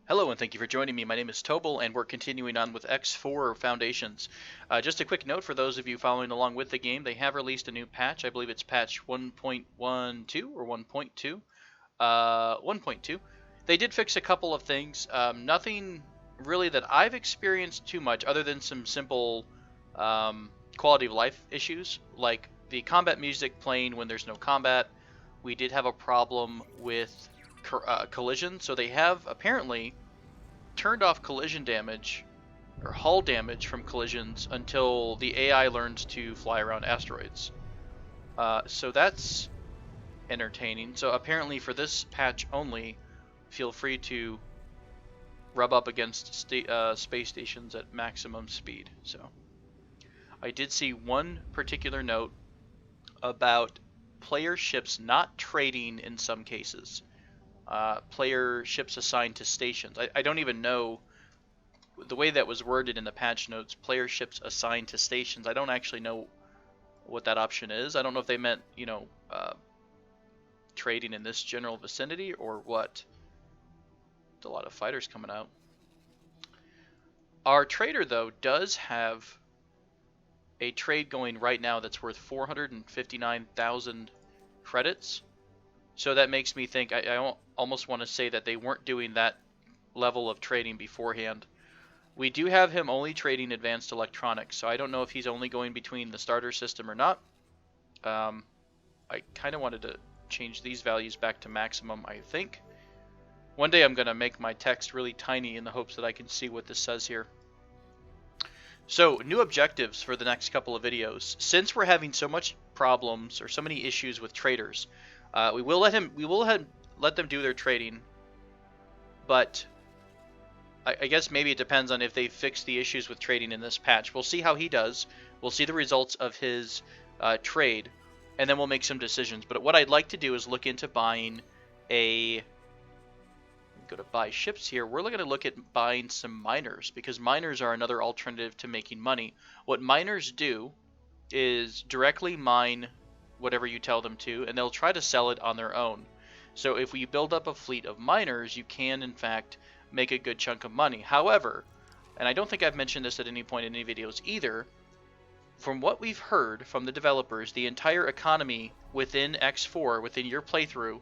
Hello and thank you for joining me. My name is Tobal and we're continuing on with X4 Foundations. Just a quick note for those of you following along with the game, they have released a new patch. I believe it's patch 1.12 or 1.2. 1.2. They did fix a couple of things. Nothing really that I've experienced too much other than some simple quality of life issues, like the combat music playing when there's no combat. We did have a problem with collision, so they have apparently turned off collision damage or hull damage from collisions until the AI learns to fly around asteroids. So that's entertaining. So apparently for this patch only, feel free to rub up against space stations at maximum speed. So I did see one particular note about player ships not trading in some cases. Player ships assigned to stations. I don't even know the way that was worded in the patch notes. Player ships assigned to stations. I don't actually know what that option is. I don't know if they meant, trading in this general vicinity or what. There's a lot of fighters coming out. Our trader, though, does have a trade going right now that's worth 459,000 credits. So that makes me think, I almost want to say that they weren't doing that level of trading beforehand. We do have him only trading advanced electronics, so I don't know if he's only going between the starter system or not. I kind of wanted to change these values back to maximum, I think. One day I'm going to make my text really tiny in the hopes that I can see what this says here. So, new objectives for the next couple of videos. Since we're having so much problems or so many issues with traders, we will let them do their trading, but I guess maybe it depends on if they fix the issues with trading in this patch. We'll see how he does. We'll see the results of his trade, and then we'll make some decisions. But what I'd like to do is look into buying go to buy ships here. We're going to look at buying some miners, because miners are another alternative to making money. What miners do is directly mine whatever you tell them to, and they'll try to sell it on their own. So if we build up a fleet of miners, you can in fact make a good chunk of money. However, and I don't think I've mentioned this at any point in any videos either, from what we've heard from the developers, the entire economy within X4, within your playthrough,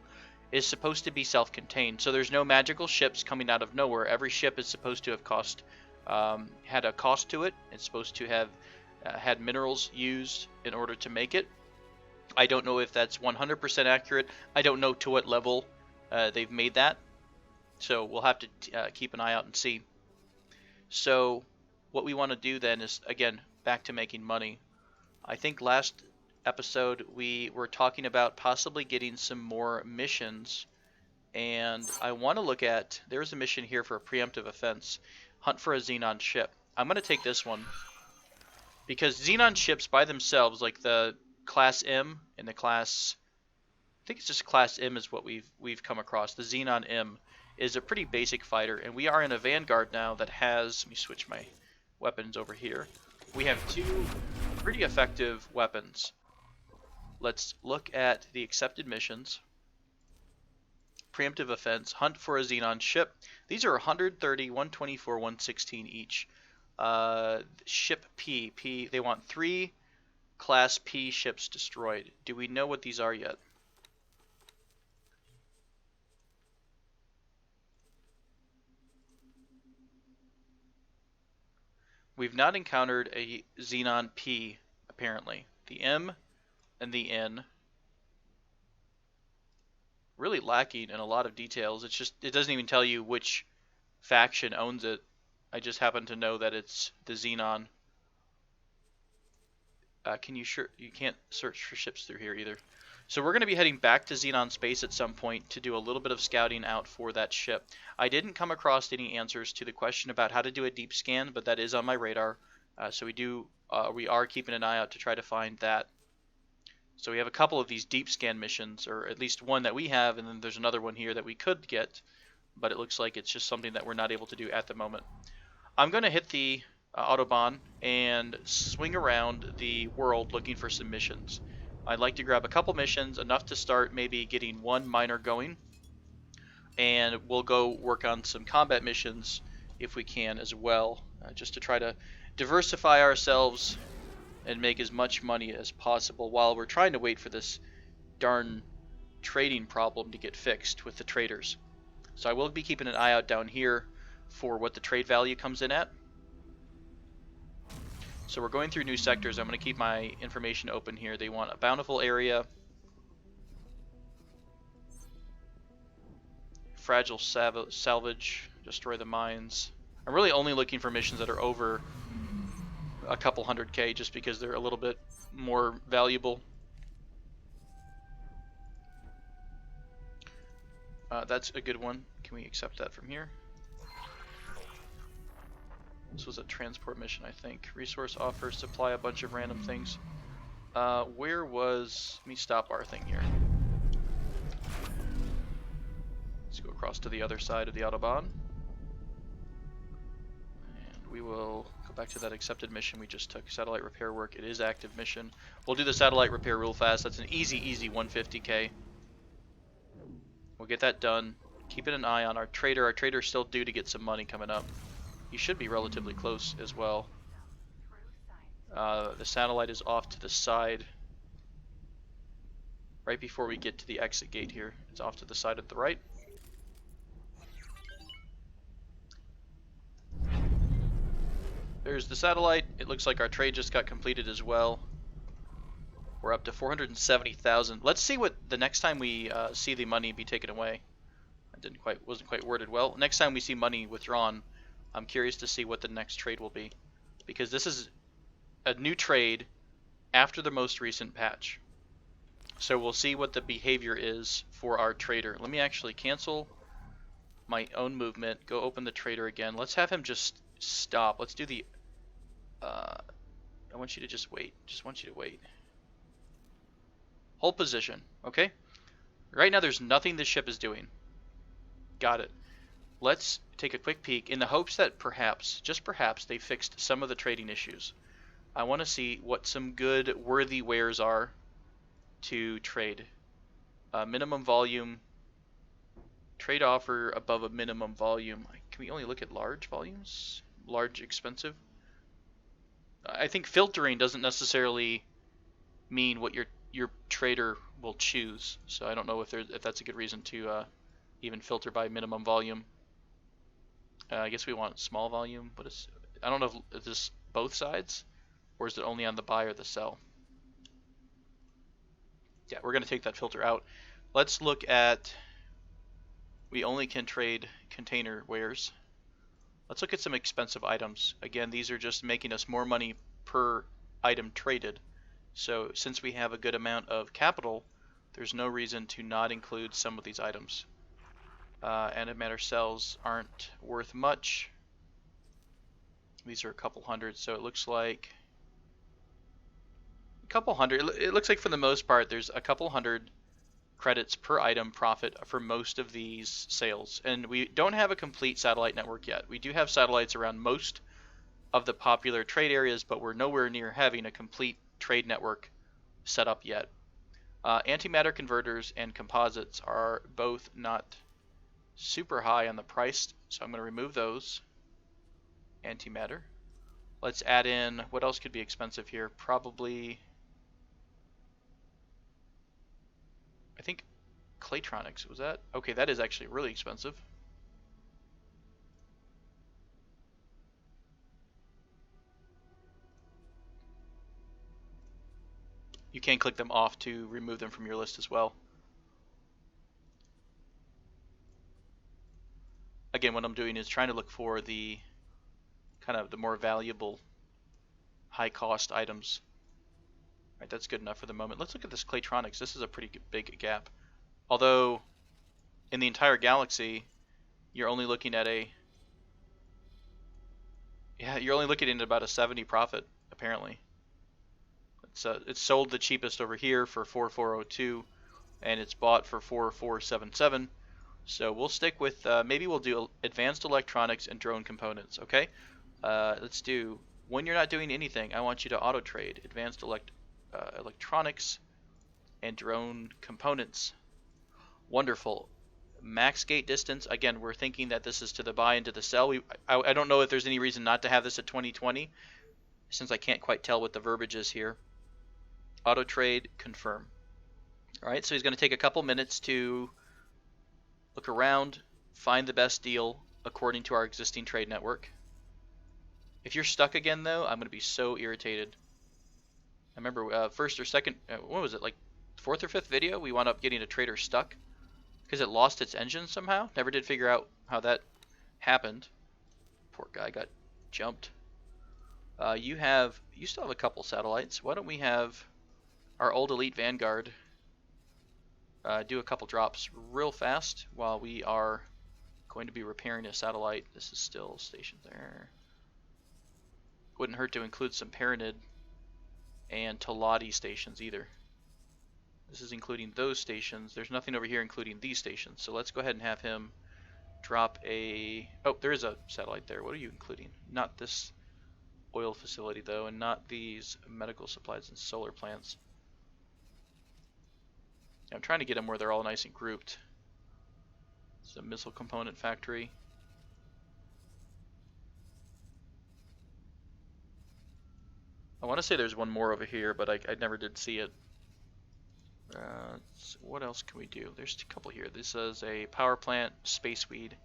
is supposed to be self-contained. So there's no magical ships coming out of nowhere. Every ship is supposed to have had a cost to it. It's supposed to have had minerals used in order to make it. I don't know if that's 100% accurate. I don't know to what level they've made that. So we'll have to keep an eye out and see. So what we want to do then is, again, back to making money. I think last episode we were talking about possibly getting some more missions, and I want to look at, there's a mission here for a preemptive offense, hunt for a Xenon ship. I'm going to take this one because Xenon ships by themselves, like the class M and the class, I think it's just class M is what we've come across. The Xenon M is a pretty basic fighter, and we are in a Vanguard now that has, let me switch my weapons over here. We have two pretty effective weapons. Let's look at the accepted missions. Preemptive offense, hunt for a Xenon ship. These are 130, 124, 116 each. Ship P, they want 3 Class P ships destroyed. Do we know what these are yet? We've not encountered a Xenon P, apparently. The M and the N. Really lacking in a lot of details. It's just, it doesn't even tell you which faction owns it. I just happen to know that it's the Xenon. You can't search for ships through here either. So we're going to be heading back to Xenon Space at some point to do a little bit of scouting out for that ship. I didn't come across any answers to the question about how to do a deep scan, but that is on my radar. So we are keeping an eye out to try to find that. So we have a couple of these deep scan missions, or at least one that we have, and then there's another one here that we could get, but it looks like it's just something that we're not able to do at the moment. I'm going to hit the Autobahn and swing around the world looking for some missions. I'd like to grab a couple missions, enough to start maybe getting one miner going. and we'll go work on some combat missions if we can as well, just to try to diversify ourselves and make as much money as possible while we're trying to wait for this darn trading problem to get fixed with the traders. So I will be keeping an eye out down here for what the trade value comes in at. So we're going through new sectors. I'm going to keep my information open here. They want a bountiful area, fragile salvage, destroy the mines. I'm really only looking for missions that are over a couple 100k, just because they're a little bit more valuable. That's a good one. Can we accept that from here? This was a transport mission, I think. Resource offer, supply a bunch of random things. Where was... Let me stop our thing here. Let's go across to the other side of the Autobahn. And we will go back to that accepted mission we just took. Satellite repair work. It is active mission. We'll do the satellite repair real fast. That's an easy 150k. We'll get that done. Keeping an eye on our trader. Our trader's still due to get some money coming up. He should be relatively close as well. The satellite is off to the side. Right before we get to the exit gate here. It's off to the side at the right. There's the satellite. It looks like our trade just got completed as well. We're up to 470,000. Let's see what the next time we see the money be taken away. I wasn't quite worded well. Next time we see money withdrawn, I'm curious to see what the next trade will be, because this is a new trade after the most recent patch. So we'll see what the behavior is for our trader. Let me actually cancel my own movement, go open the trader again. Let's have him just stop. Let's do the I want you to just wait. Just want you to wait. Hold position, okay? Right now there's nothing this ship is doing. Got it. Let's take a quick peek in the hopes that perhaps, just perhaps, they fixed some of the trading issues. I want to see what some good, worthy wares are to trade. Minimum volume. Trade offer above a minimum volume. Can we only look at large volumes? Large, expensive? I think filtering doesn't necessarily mean what your trader will choose. So I don't know if that's a good reason to even filter by minimum volume. I guess we want small volume, but I don't know if this both sides, or is it only on the buy or the sell? Yeah, we're going to take that filter out. Let's look at, we only can trade container wares. Let's look at some expensive items. Again, these are just making us more money per item traded. So since we have a good amount of capital, there's no reason to not include some of these items. Antimatter cells aren't worth much. These are a couple hundred, so it looks like a couple hundred. It looks like for the most part there's a couple hundred credits per item profit for most of these sales. And we don't have a complete satellite network yet. We do have satellites around most of the popular trade areas, but we're nowhere near having a complete trade network set up yet. Antimatter converters and composites are both not super high on the price, so I'm going to remove those. Antimatter. Let's add in, what else could be expensive here? Probably, I think Claytronics, was that? Okay, that is actually really expensive. You can click them off to remove them from your list as well. Again, what I'm doing is trying to look for the kind of the more valuable high cost items. Right, that's good enough for the moment. Let's look at this Claytronics. This is a pretty big gap. Although in the entire galaxy, you're only looking at about a 70 profit apparently. It's sold the cheapest over here for 4402, and it's bought for 4477. So we'll stick with, maybe we'll do advanced electronics and drone components, okay? Let's do, when you're not doing anything, I want you to auto trade advanced electronics and drone components. Wonderful. Max gate distance, again, we're thinking that this is to the buy and to the sell. I don't know if there's any reason not to have this at 2020, since I can't quite tell what the verbiage is here. Auto trade, confirm. All right, so he's going to take a couple minutes to look around, find the best deal according to our existing trade network. If you're stuck again, though, I'm going to be so irritated. I remember first or second, what was it, like 4th or 5th video, we wound up getting a trader stuck because it lost its engine somehow. Never did figure out how that happened. Poor guy got jumped. You still have a couple satellites. Why don't we have our old Elite Vanguard do a couple drops real fast while we are going to be repairing a satellite. This is still stationed there. Wouldn't hurt to include some Paranid and Talati stations either. This is including those stations. There's nothing over here including these stations. So let's go ahead and have him drop a... Oh, there is a satellite there. What are you including? Not this oil facility, though, and not these medical supplies and solar plants. I'm trying to get them where they're all nice and grouped. It's a missile component factory. I want to say there's one more over here, but I never did see it. So what else can we do? There's a couple here. This is a power plant, space weed.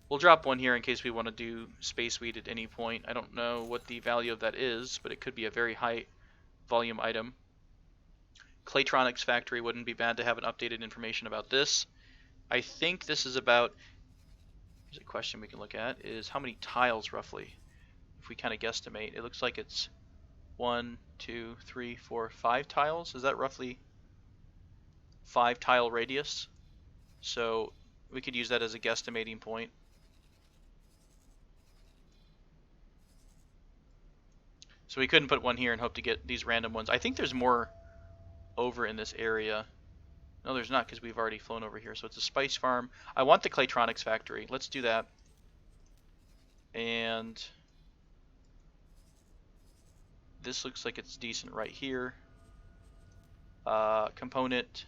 We'll drop one here in case we want to do space weed at any point. I don't know what the value of that is, but it could be a very high volume item. Claytronics factory, wouldn't be bad to have an updated information about this. I think this is about, here's a question we can look at, is how many tiles roughly? If we kind of guesstimate, it looks like it's 1, 2, 3, 4, 5 tiles. Is that roughly 5 tile radius? So we could use that as a guesstimating point. So we couldn't put one here and hope to get these random ones. I think there's more over in this area. No, there's not, because we've already flown over here. So it's a spice farm. I want the Claytronics factory. Let's do that. And this looks like it's decent right here. Component,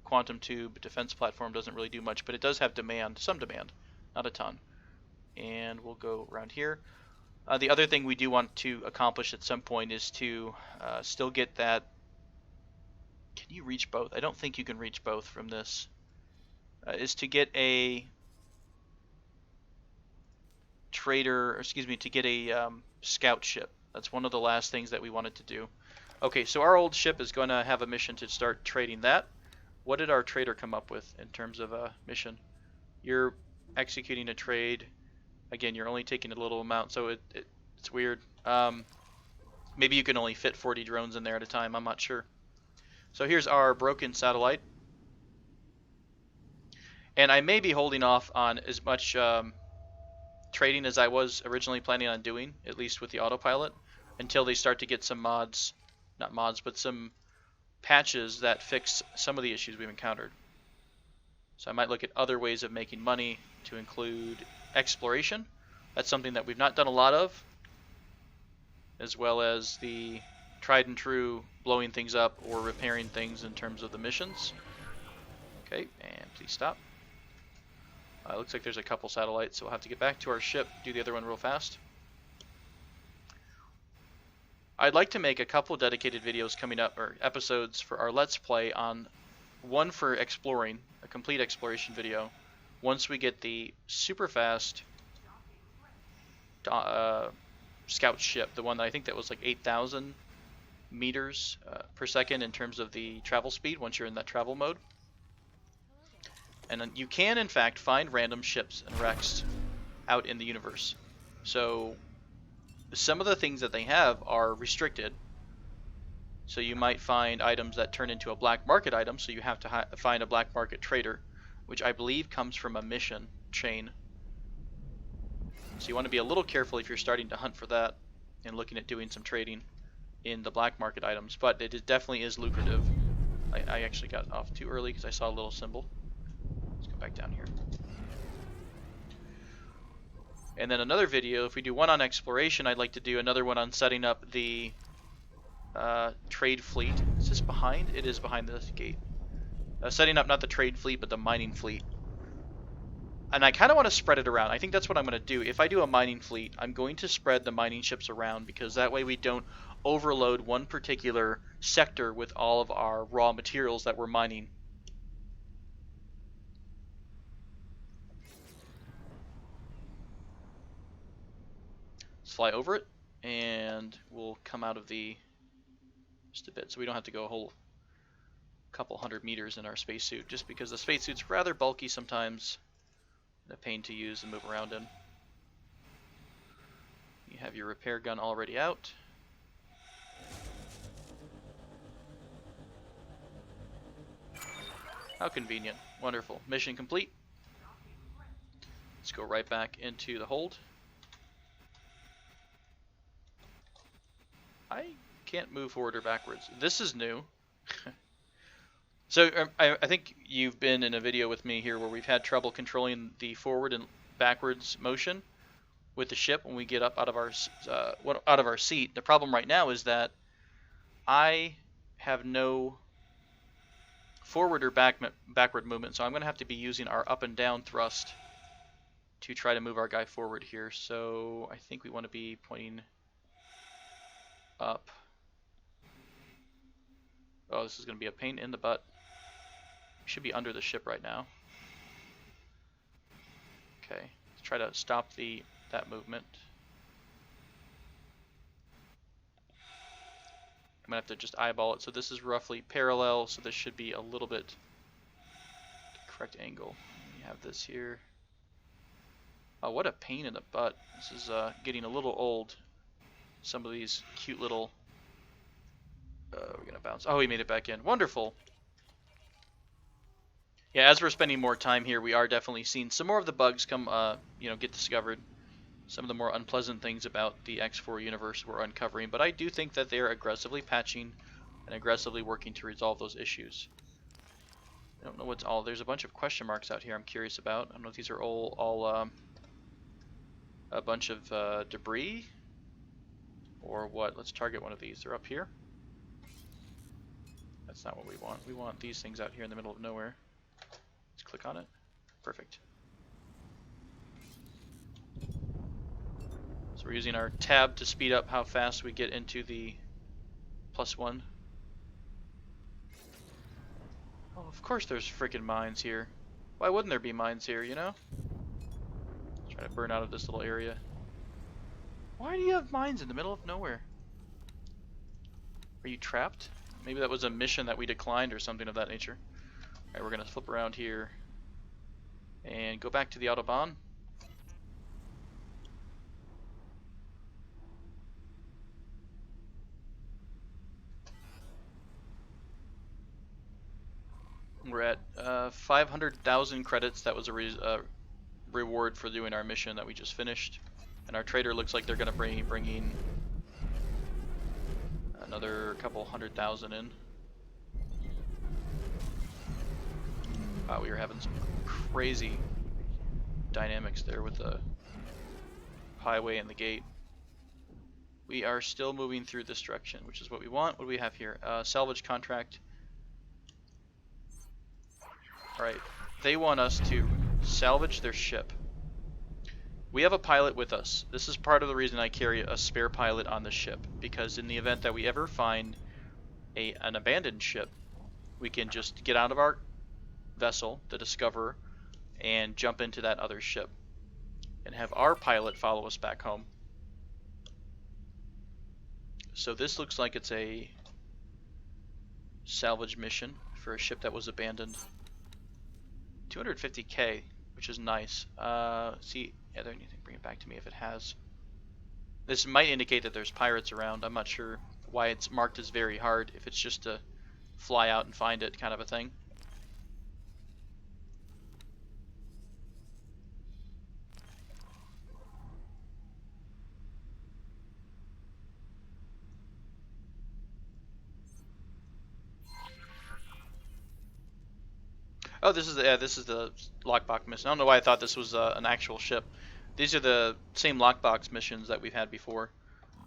quantum tube, defense platform doesn't really do much, but it does have demand, some demand, not a ton. And we'll go around here. The other thing we do want to accomplish at some point is to still get that. Can you reach both? I don't think you can reach both from this. Is to get a trader, or excuse me, to get a scout ship. That's one of the last things that we wanted to do. Okay, so our old ship is going to have a mission to start trading that. What did our trader come up with in terms of a mission? You're executing a trade. Again, you're only taking a little amount, so it's weird. Maybe you can only fit 40 drones in there at a time. I'm not sure. So here's our broken satellite. And I may be holding off on as much trading as I was originally planning on doing, at least with the autopilot, until they start to get some mods, not mods, but some patches that fix some of the issues we've encountered. So I might look at other ways of making money to include exploration. That's something that we've not done a lot of, as well as the tried and true blowing things up or repairing things in terms of the missions. Okay, and please stop. Looks like there's a couple satellites, so we'll have to get back to our ship, do the other one real fast. I'd like to make a couple dedicated videos coming up, or episodes for our Let's Play on one for exploring, a complete exploration video, once we get the super fast scout ship, the one that I think that was like 8,000 meters per second in terms of the travel speed once you're in that travel mode. And you can in fact find random ships and wrecks out in the universe. So some of the things that they have are restricted. So you might find items that turn into a black market item, so you have to find a black market trader, which I believe comes from a mission chain. So you want to be a little careful if you're starting to hunt for that and looking at doing some trading in the black market items, but it definitely is lucrative. I actually got off too early because I saw a little symbol. Let's go back down here. And then another video, if we do one on exploration, I'd like to do another one on setting up the trade fleet. Is this behind? It is behind this gate. Setting up not the trade fleet, but the mining fleet. And I kind of want to spread it around. I think that's what I'm going to do. If I do a mining fleet, I'm going to spread the mining ships around, because that way we don't overload one particular sector with all of our raw materials that we're mining. Let's fly over it, and we'll come out of the just a bit, so we don't have to go a whole couple hundred meters in our spacesuit, just because the spacesuit's rather bulky sometimes, and a pain to use and move around in. You have your repair gun already out. How convenient. Wonderful. Mission complete. Let's go right back into the hold. I can't move forward or backwards. This is new. So I think you've been in a video with me here where we've had trouble controlling the forward and backwards motion with the ship when we get up out of our seat. The problem right now is that I have no forward or backward movement, so I'm going to have to be using our up and down thrust to try to move our guy forward here. So I think we want to be pointing up. Oh, this is going to be a pain in the butt. We should be under the ship right now. Okay, let's try to stop that movement. I'm going to have to just eyeball it. So this is roughly parallel, so this should be a little bit the correct angle. You have this here. Oh, what a pain in the butt. This is getting a little old. Some of these cute little... we're going to bounce. Oh, we made it back in. Wonderful. Yeah, as we're spending more time here, we are definitely seeing some more of the bugs come, get discovered. Some of the more unpleasant things about the X4 universe we're uncovering, but I do think that they're aggressively patching and aggressively working to resolve those issues. I don't know what's all... There's a bunch of question marks out here I'm curious about. I don't know if these are all a bunch of debris or what. Let's target one of these. They're up here. That's not what we want. We want these things out here in the middle of nowhere. Let's click on it. Perfect. So we're using our tab to speed up how fast we get into the +1. Oh, of course there's freaking mines here. Why wouldn't there be mines here, you know? Try to burn out of this little area. Why do you have mines in the middle of nowhere? Are you trapped? Maybe that was a mission that we declined or something of that nature. Alright, we're going to flip around here and go back to the Autobahn. We're at 500,000 credits. That was a reward for doing our mission that we just finished. And our trader looks like they're going to bring in another couple 100,000 in. Wow, we were having some crazy dynamics there with the highway and the gate. We are still moving through this direction, which is what we want. What do we have here? Salvage contract. Alright, they want us to salvage their ship. We have a pilot with us. This is part of the reason I carry a spare pilot on the ship, because in the event that we ever find an abandoned ship, we can just get out of our vessel, the Discoverer, and jump into that other ship and have our pilot follow us back home. So this looks like it's a salvage mission for a ship that was abandoned. 250k, which is nice. See, yeah, there anything, bring it back to me if it has. This might indicate that there's pirates around. I'm not sure why it's marked as very hard, if it's just to fly out and find it kind of a thing. Oh, this is the lockbox mission. I don't know why I thought this was an actual ship. These are the same lockbox missions that we've had before.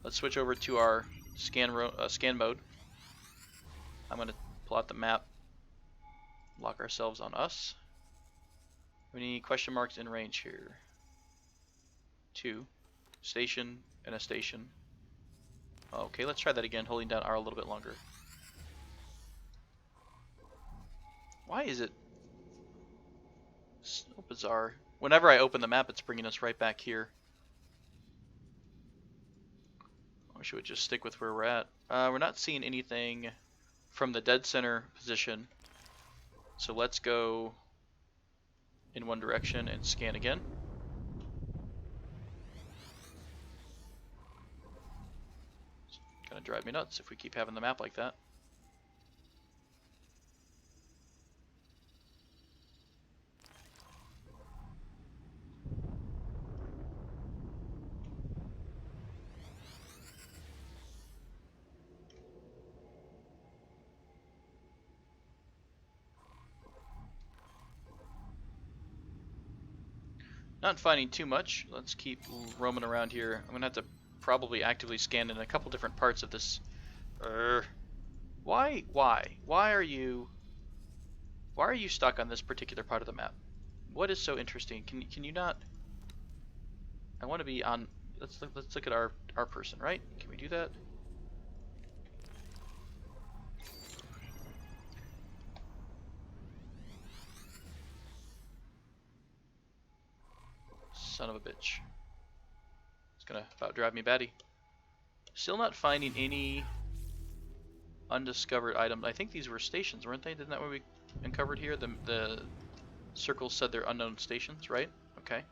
Let's switch over to our scan mode. I'm going to pull out the map, lock ourselves on us. Any question marks in range here? 2. Station and a station. Okay, let's try that again, holding down R a little bit longer. Why is it so bizarre? Whenever I open the map, it's bringing us right back here. I wish it would just stick with where we're at. We're not seeing anything from the dead center position. So let's go in one direction and scan again. It's gonna drive me nuts if we keep having the map like that. Not finding too much. Let's keep roaming around here. I'm gonna have to probably actively scan in a couple different parts of this. Why are you stuck on this particular part of the map? What is so interesting? Can you not? I want to be on. Let's look at our person, right? Can we do that? Son of a bitch. It's gonna about drive me batty. Still not finding any undiscovered items. I think these were stations, weren't they? Isn't that what we uncovered here? The circles said they're unknown stations, right? Okay.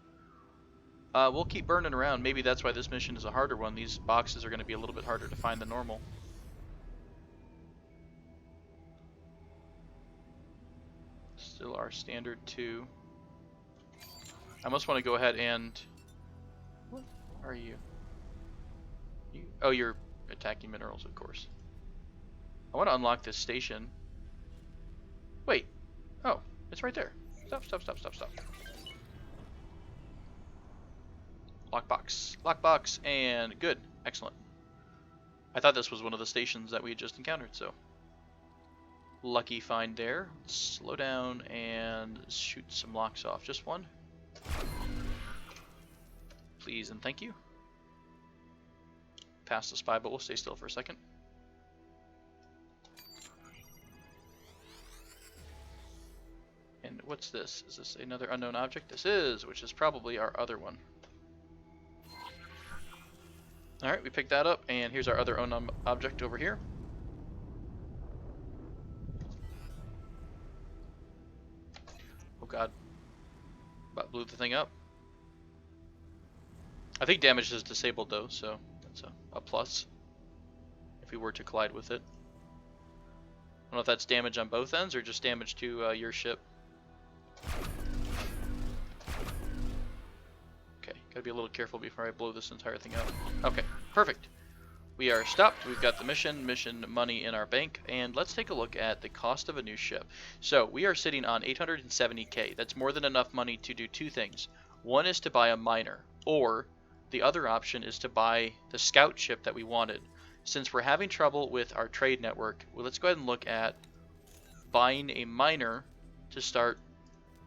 We'll keep burning around. Maybe that's why this mission is a harder one. These boxes are going to be a little bit harder to find than normal. Still our standard 2. I must want to go ahead and... What are you? Oh, you're attacking minerals, of course. I want to unlock this station. Wait. Oh, it's right there. Stop. Lockbox. Lockbox, and good. Excellent. I thought this was one of the stations that we had just encountered, so... Lucky find there. Let's slow down and shoot some locks off. Just one. Please and thank you. Past the spy, but we'll stay still for a second. And what's this? Is this another unknown object? This is, which is probably our other one. Alright, we picked that up, and here's our other unknown object over here. Oh god. About blew the thing up. I think damage is disabled though, so that's a plus if we were to collide with it. I don't know if that's damage on both ends or just damage to your ship. Okay, gotta be a little careful before I blow this entire thing up. Okay, perfect. We are stopped. We've got the mission money in our bank, and let's take a look at the cost of a new ship. So we are sitting on 870k. That's more than enough money to do two things. One is to buy a miner, or the other option is to buy the scout ship that we wanted. Since we're having trouble with our trade network, well, let's go ahead and look at buying a miner to start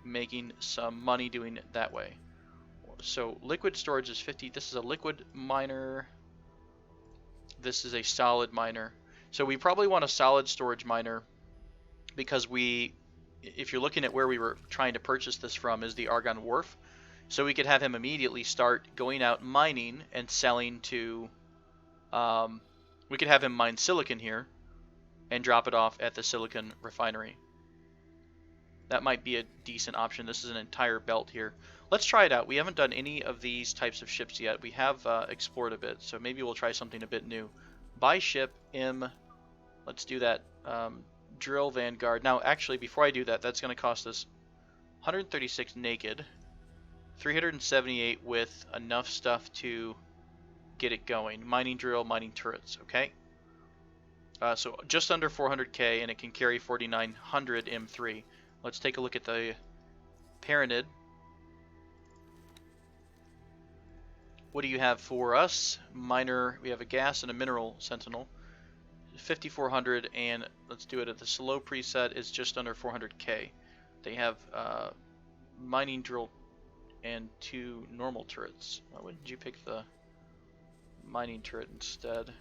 making some money doing it that way. So liquid storage is 50. This is a liquid miner. This is a solid miner. So we probably want a solid storage miner because if you're looking at where we were trying to purchase this from, is the Argon Wharf. So we could have him immediately start going out mining and selling to, we could have him mine silicon here and drop it off at the silicon refinery. That might be a decent option. This is an entire belt here. Let's try it out. We haven't done any of these types of ships yet. We have explored a bit, so maybe we'll try something a bit new. Buy ship M. Let's do that. Drill Vanguard. Now, actually, before I do that, that's going to cost us 136 naked, 378 with enough stuff to get it going. Mining drill, mining turrets. Okay. So just under 400k, and it can carry 4900 M3. Let's take a look at the Paranid. What do you have for us? Miner, we have a gas and a mineral sentinel. 5400, and let's do it at the slow preset is just under 400k. They have mining drill and 2 normal turrets. Why wouldn't you pick the mining turret instead?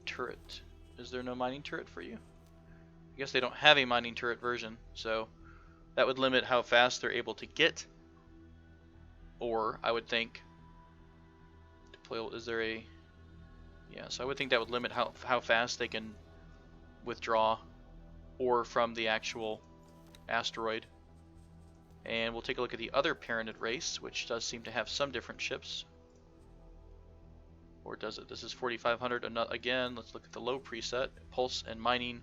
Turret. Is there no mining turret for you? I guess they don't have a mining turret version, so that would limit how fast they're able to get. Or, I would think, deploy, is there a... Yeah, so I would think that would limit how fast they can withdraw ore from the actual asteroid. And we'll take a look at the other parented race, which does seem to have some different ships. Or does it? This is 4500. Again, let's look at the low preset, pulse and mining.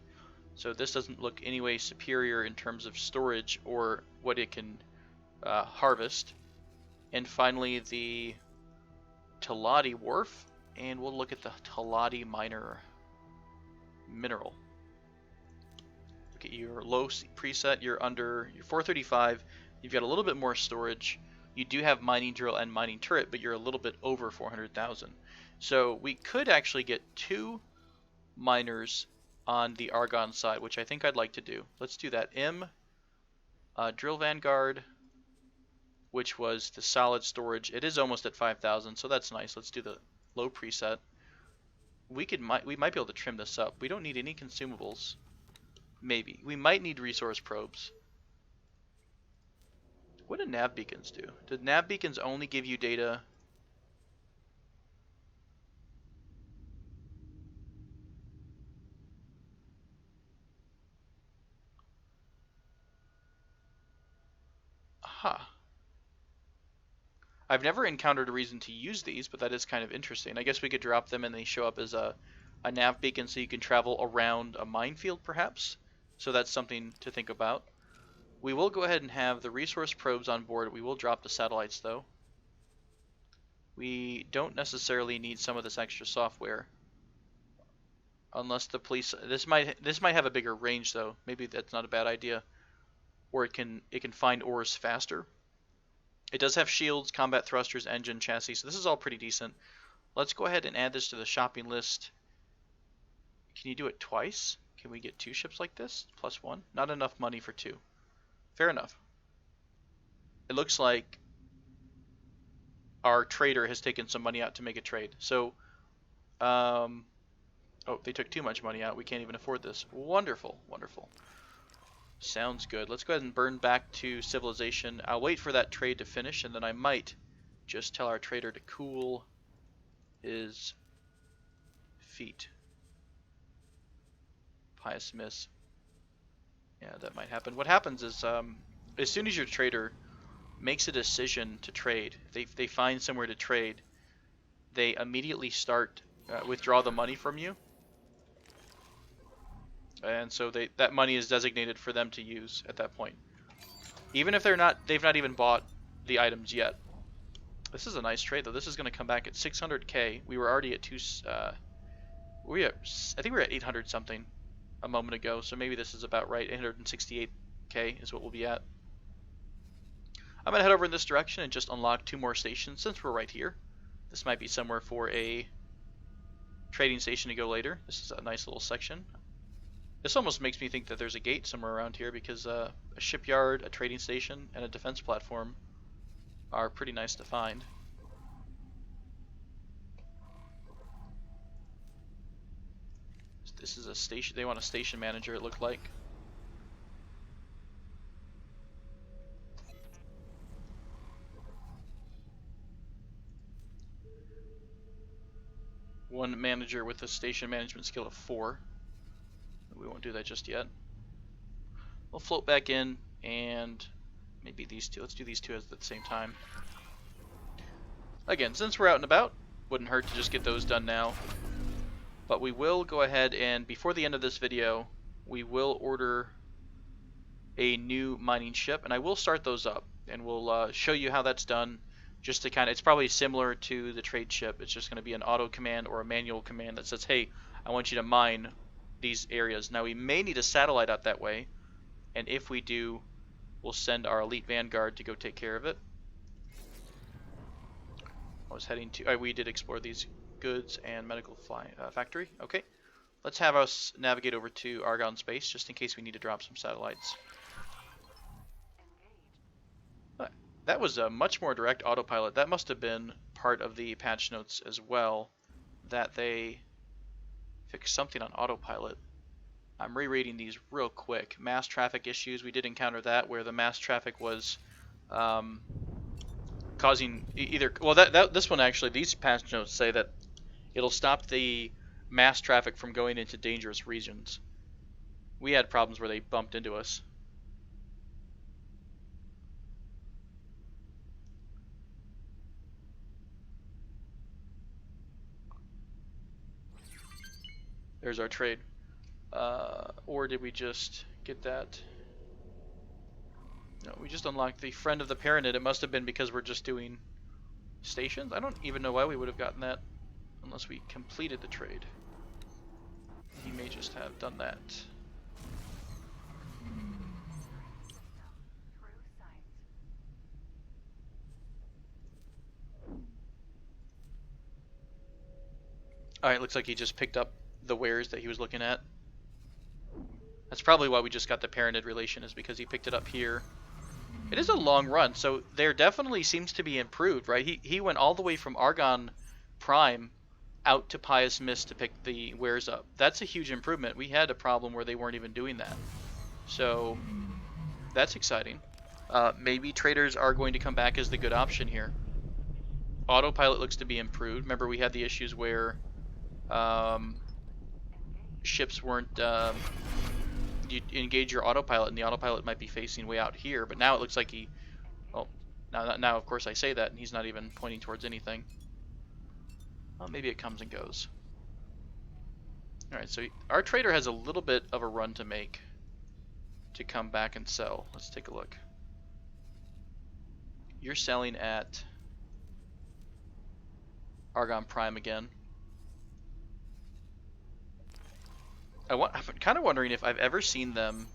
So this doesn't look any way superior in terms of storage or what it can harvest. And finally, the Talati Wharf, and we'll look at the Talati Miner Mineral. Look at your low preset, you're under your 435, you've got a little bit more storage. You do have mining drill and mining turret, but you're a little bit over 400,000. So we could actually get 2 miners on the Argon side, which I think I'd like to do. Let's do that. Drill Vanguard, which was the solid storage. It is almost at 5,000, so that's nice. Let's do the low preset. We might be able to trim this up. We don't need any consumables. Maybe. We might need resource probes. What do nav beacons do? Did nav beacons only give you data? Aha. I've never encountered a reason to use these, but that is kind of interesting. I guess we could drop them and they show up as a nav beacon so you can travel around a minefield perhaps. So that's something to think about. We will go ahead and have the resource probes on board. We will drop the satellites though. We don't necessarily need some of this extra software. Unless the police, this might have a bigger range though. Maybe that's not a bad idea. Or it can find ores faster. It does have shields, combat thrusters, engine, chassis, so this is all pretty decent. Let's go ahead and add this to the shopping list. Can you do it twice? Can we get 2 ships like this? +1? Not enough money for 2. Fair enough. It looks like our trader has taken some money out to make a trade. So, oh, they took too much money out. We can't even afford this. Wonderful, wonderful. Sounds good. Let's go ahead and burn back to civilization. I'll wait for that trade to finish, and then I might just tell our trader to cool his feet. Pious miss. Yeah, that might happen. What happens is, as soon as your trader makes a decision to trade, if they find somewhere to trade, they immediately start withdraw the money from you. And so that money is designated for them to use at that point. Even if they've not even bought the items yet. This is a nice trade though. This is going to come back at 600k. We were already at I think we were at 800 something a moment ago. So maybe this is about right. 868k is what we'll be at. I'm going to head over in this direction and just unlock 2 more stations since we're right here. This might be somewhere for a trading station to go later. This is a nice little section. This almost makes me think that there's a gate somewhere around here because a shipyard, a trading station, and a defense platform are pretty nice to find. This is a station. They want a station manager, it looked like. One manager with a station management skill of 4. We won't do that just yet. We'll float back in and maybe these 2. Let's do these 2 at the same time. Again, since we're out and about, wouldn't hurt to just get those done now. But we will go ahead and before the end of this video, we will order a new mining ship, and I will start those up, and we'll show you how that's done. Just to kind of, it's probably similar to the trade ship. It's just going to be an auto command or a manual command that says, hey, I want you to mine these areas. Now we may need a satellite out that way, and if we do, we'll send our elite vanguard to go take care of it. I was heading to, we did explore these goods and medical factory. Okay, let's have us navigate over to Argon space just in case we need to drop some satellites. That was a much more direct autopilot. That must have been part of the patch notes as well, that they fixed something on autopilot. I'm rereading these real quick. Mass traffic issues, we did encounter that, where the mass traffic was causing either... Well, this one actually, these patch notes say that it'll stop the mass traffic from going into dangerous regions. We had problems where they bumped into us. There's our trade. Or did we just get that? No, we just unlocked the friend of the Paranid. It must have been because we're just doing stations. I don't even know why we would have gotten that unless we completed the trade. He may just have done that. Alright, looks like he just picked up the wares that he was looking at. That's probably why we just got the Paranid relation, is because he picked it up here. It is a long run, so there definitely seems to be improved, right? He went all the way from Argon Prime out to Pious Mist to pick the wares up. That's a huge improvement. We had a problem where they weren't even doing that. So, that's exciting. Maybe traders are going to come back as the good option here. Autopilot looks to be improved. Remember, we had the issues where ships weren't... you engage your autopilot, and the autopilot might be facing way out here, but now it looks like he... Well, now of course I say that, and he's not even pointing towards anything. Well, maybe it comes and goes. Alright, so our trader has a little bit of a run to make to come back and sell. Let's take a look. You're selling at Argon Prime again. I'm kind of wondering if I've ever seen them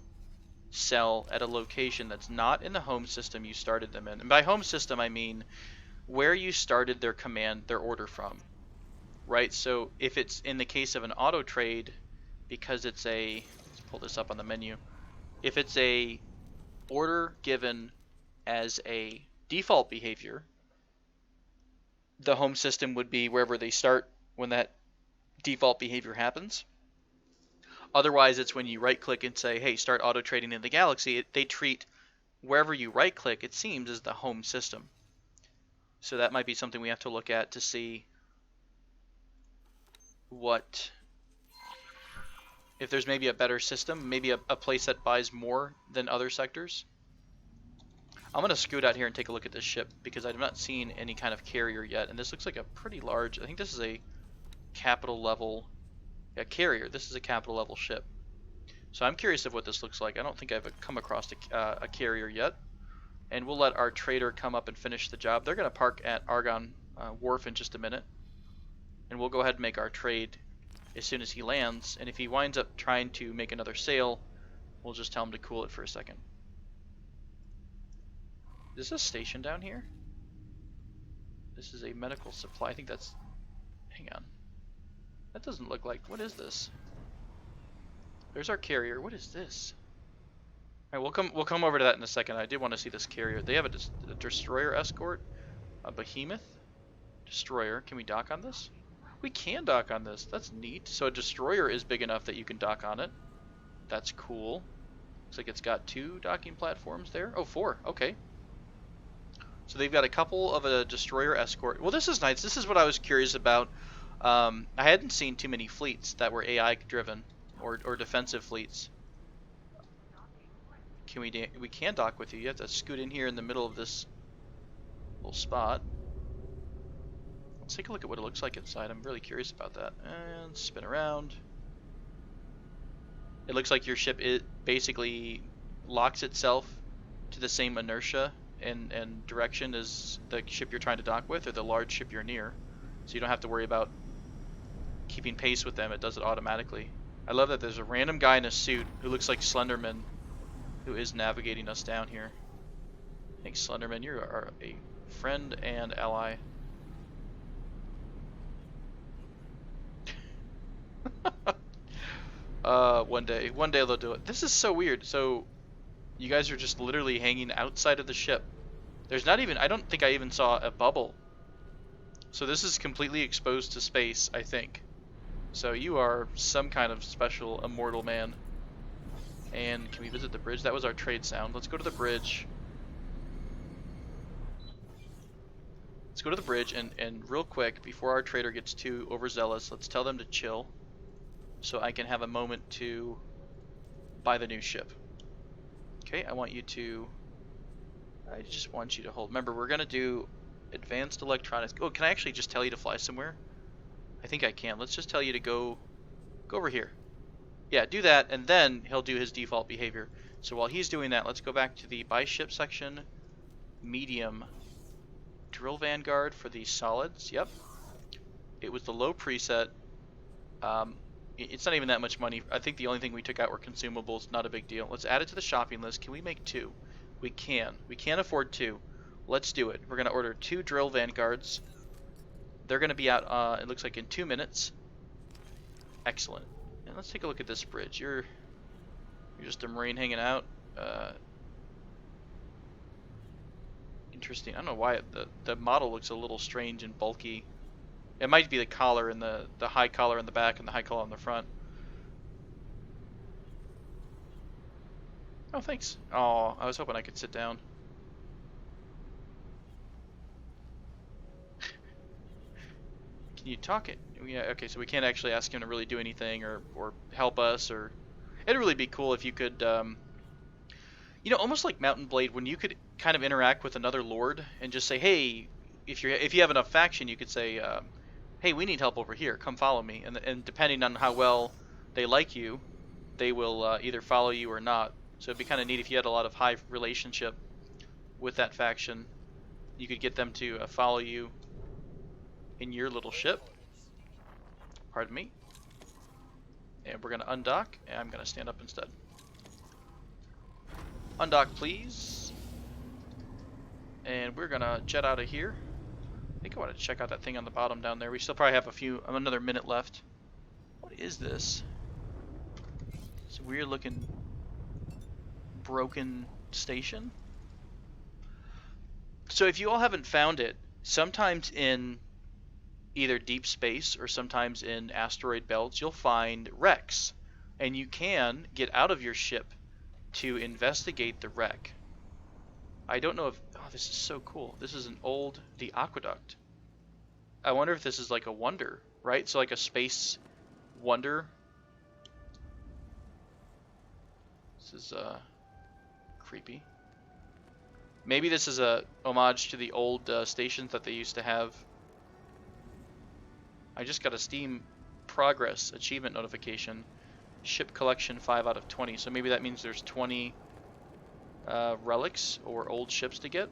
sell at a location that's not in the home system you started them in. And by home system, I mean where you started their command, their order from. Right? So if it's in the case of an auto trade, because it's a... Let's pull this up on the menu. If it's a order given as a default behavior, the home system would be wherever they start when that default behavior happens. Otherwise, it's when you right-click and say, hey, start auto-trading in the galaxy, they treat wherever you right-click, it seems, as the home system. So that might be something we have to look at to see what... if there's maybe a better system, maybe a place that buys more than other sectors. I'm going to scoot out here and take a look at this ship, because I've not seen any kind of carrier yet, and this looks like a pretty large... I think this is a capital level... a carrier. This is a capital level ship. So I'm curious of what this looks like. I don't think I've come across a carrier yet. And we'll let our trader come up and finish the job. They're going to park at Argon Wharf in just a minute. And we'll go ahead and make our trade as soon as he lands. And if he winds up trying to make another sale, we'll just tell him to cool it for a second. Is this a station down here? This is a medical supply. I think that's... Hang on. That doesn't look like... What is this? There's our carrier. What is this? Alright, we'll come over to that in a second. I did want to see this carrier. They have a destroyer escort, a behemoth destroyer. Can we dock on this? We can dock on this. That's neat. So a destroyer is big enough that you can dock on it. That's cool. Looks like it's got 2 docking platforms there. Oh, 4. Okay. So they've got a couple of a destroyer escort. Well, this is nice. This is what I was curious about. I hadn't seen too many fleets that were AI driven or defensive fleets. We can dock with you. You have to scoot in here in the middle of this little spot. Let's take a look at what it looks like inside. I'm really curious about that. And spin around. It looks like your ship basically locks itself to the same inertia and direction as the ship you're trying to dock with, or the large ship you're near. So you don't have to worry about keeping pace with them. It does it automatically. I love that there's a random guy in a suit who looks like Slenderman who is navigating us down here. Thanks, Slenderman. You are a friend and ally. One day they'll do it. This is so weird. So you guys are just literally hanging outside of the ship There's not even, I don't think I even saw a bubble. So this is completely exposed to space, I think. So you are some kind of special immortal man. And can we visit the bridge? That was our trade sound. Let's go to the bridge. Let's go to the bridge and real quick, before our trader gets too overzealous, let's tell them to chill so I can have a moment to buy the new ship. Okay, I just want you to hold. Remember, we're going to do advanced electronics. Oh, can I actually just tell you to fly somewhere? I think I can. Let's just tell you to go over here. Yeah, do that, and then he'll do his default behavior. So while he's doing that, let's go back to the buy ship section. Medium. Drill Vanguard for the solids. Yep. It was the low preset. It's not even that much money. I think the only thing we took out were consumables. Not a big deal. Let's add it to the shopping list. Can we make 2? We can. We can't afford 2. Let's do it. We're going to order 2 Drill Vanguards. They're going to be out, it looks like, in 2 minutes. Excellent. And let's take a look at this bridge. You're just a Marine hanging out. Interesting. I don't know why the model looks a little strange and bulky. It might be the collar and the high collar in the back and the high collar on the front. Oh, thanks. Oh, I was hoping I could sit down. Can you talk it? Yeah, okay, so we can't actually ask him to really do anything or help us, or it'd really be cool if you could, you know, almost like Mountain Blade, when you could kind of interact with another lord and just say, hey, if you have enough faction, you could say, hey, we need help over here. Come follow me. And depending on how well they like you, they will either follow you or not. So it'd be kind of neat if you had a lot of high relationship with that faction. You could get them to follow you in your little ship. Pardon me. And we're going to undock, and I'm going to stand up instead. Undock, please. And we're going to jet out of here. I think I want to check out that thing on the bottom down there. We still probably have another minute left. What is this? It's a weird looking broken station. So if you all haven't found it, sometimes in either deep space or sometimes in asteroid belts, you'll find wrecks. And you can get out of your ship to investigate the wreck. I don't know if... Oh, this is so cool. This is the aqueduct. I wonder if this is like a wonder, right? So like a space wonder. This is creepy. Maybe this is a homage to the old stations that they used to have. I just got a Steam progress achievement notification. Ship collection 5 out of 20. So maybe that means there's 20 relics or old ships to get.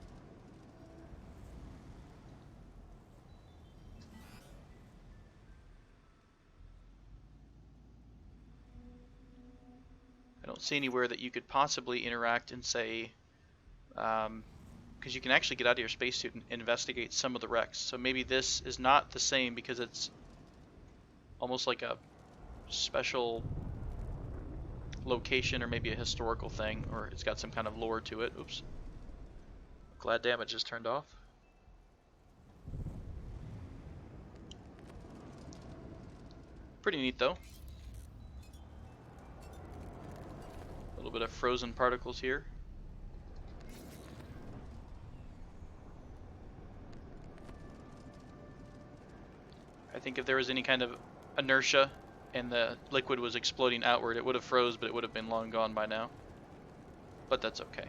I don't see anywhere that you could possibly interact and say, because you can actually get out of your spacesuit and investigate some of the wrecks. So maybe this is not the same because it's almost like a special location or maybe a historical thing, or it's got some kind of lore to it. Oops. Glad damage is turned off. Pretty neat though. A little bit of frozen particles here. I think if there was any kind of inertia and the liquid was exploding outward, it would have froze, but it would have been long gone by now. But that's okay.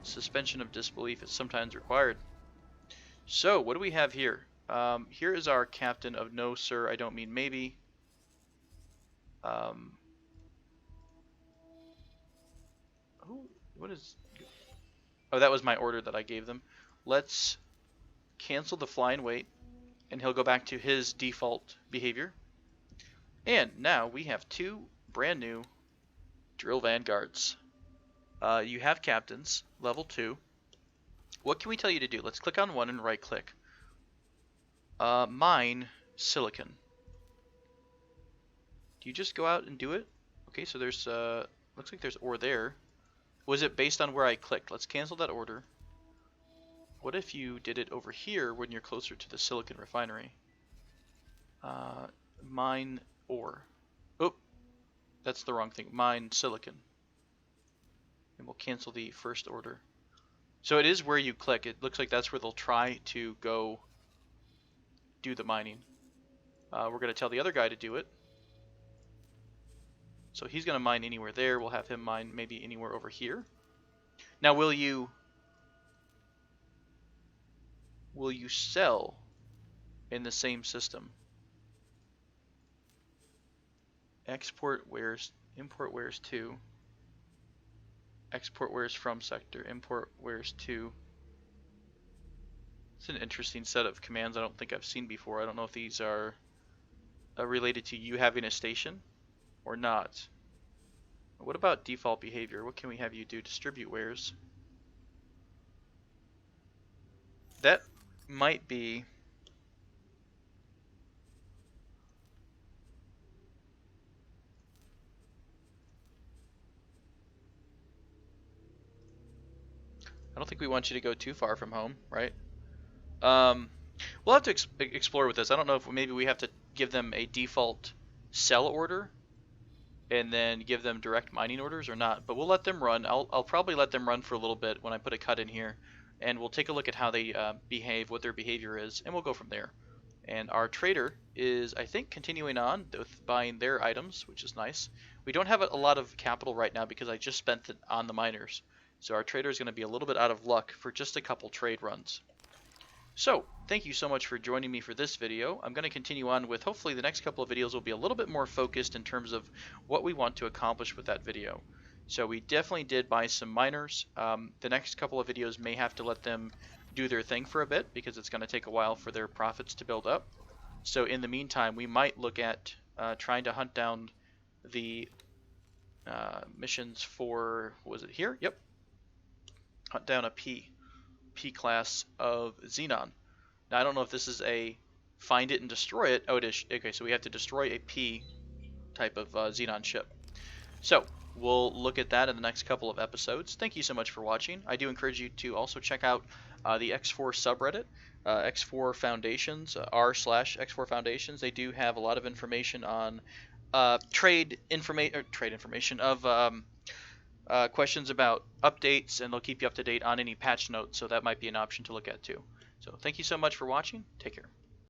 Suspension of disbelief is sometimes required. So, what do we have here? Here is our captain of No Sir, I Don't Mean Maybe. What is... Oh, that was my order that I gave them. Let's cancel the fly and wait, and he'll go back to his default behavior. And now we have 2 brand new Drill Vanguards. You have captains, level 2. What can we tell you to do? Let's click on one and right click. Mine silicon. Do you just go out and do it? Okay, so there's, looks like there's ore there. Was it based on where I clicked? Let's cancel that order. What if you did it over here when you're closer to the silicon refinery? Mine ore. Oh, that's the wrong thing. Mine silicon. And we'll cancel the first order. So it is where you click. It looks like that's where they'll try to go do the mining. We're going to tell the other guy to do it. So he's going to mine anywhere there. We'll have him mine maybe anywhere over here. Now will you sell in the same system? Export wares, import wares to. Export wares from sector, import wares to. It's an interesting set of commands I don't think I've seen before. I don't know if these are related to you having a station or not. What about default behavior? What can we have you do? Distribute wares. That might be... I don't think we want you to go too far from home, right? We'll have to explore with this. I don't know if maybe we have to give them a default sell order and then give them direct mining orders or not, but we'll let them run. I'll probably let them run for a little bit when I put a cut in here, and we'll take a look at how they behave, what their behavior is, and we'll go from there. And our trader is, I think, continuing on with buying their items, which is nice. We don't have a lot of capital right now because I just spent it on the miners. So our trader is going to be a little bit out of luck for just a couple trade runs. So, thank you so much for joining me for this video. I'm going to continue on with, hopefully the next couple of videos will be a little bit more focused in terms of what we want to accomplish with that video. So we definitely did buy some miners. The next couple of videos may have to let them do their thing for a bit because it's going to take a while for their profits to build up. So in the meantime, we might look at trying to hunt down the missions for, was it here? Yep. Hunt down a P class of Xenon. Now I don't know if this is a find it and destroy it. Oh, it is. Okay, so we have to destroy a P type of Xenon ship. So we'll look at that in the next couple of episodes. Thank you so much for watching. I do encourage you to also check out the X4 subreddit, X4 Foundations, r/X4 Foundations. They do have a lot of information on trade information of questions about updates, and they'll keep you up to date on any patch notes, so that might be an option to look at too. So thank you so much for watching. Take care.